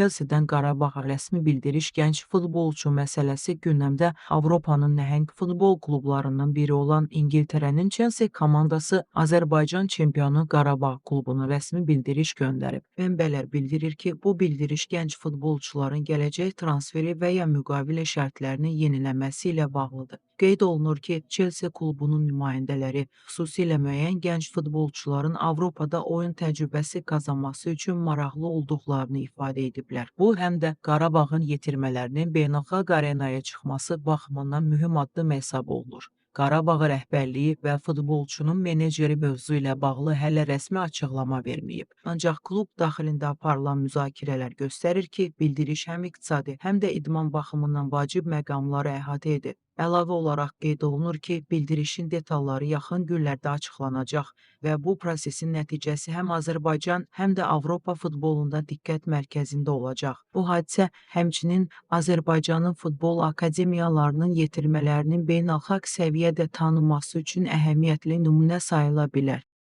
Chelsea-dən Qarabağa rəsmi bildiriş gənc futbolçu məsələsi gündəmdə. Avropanın nəhəng futbol klublarından biri olan İngiltərənin Chelsea komandası Azərbaycan çempionu Qarabağ klubuna rəsmi bildiriş göndərib. Mənbələr bildirir ki, bu bildiriş gənc futbolçuların gələcək transferi və ya müqavilə şərtlərinin yeniləməsi ilə bağlıdır. Qeyd olunur ki, Chelsea klubunun nümayəndələri xüsusilə müəyyən gənc futbolçuların Avropada oyun təcrübəsi qazanması üçün maraqlı olduqlarını ifadə ediblər. Bu, həm də Qarabağın yetirmələrinin beynəlxalq arenaya çıxması baxımından mühüm addım hesab olunur. Qarabağ rəhbərliyi və futbolçunun meneceri mövzu ilə bağlı hələ rəsmi açıqlama verməyib. Ancaq klub daxilində aparılan müzakirələr göstərir ki, bildiriş həm iqtisadi, həm də idman baxımından vacib məqamları əhatə edir. Əlavə olaraq qeyd olunur ki, bildirişin detalları yaxın günlərdə açıqlanacaq və bu prosesin nəticəsi həm Azərbaycan, həm də Avropa futbolunda diqqət mərkəzində olacaq. Bu hadisə həmçinin Azərbaycanın futbol akademiyalarının yetirmələrinin beynəlxalq səviyyədə tanınması üçün əhəmiyyətli nümunə sayıla bilər.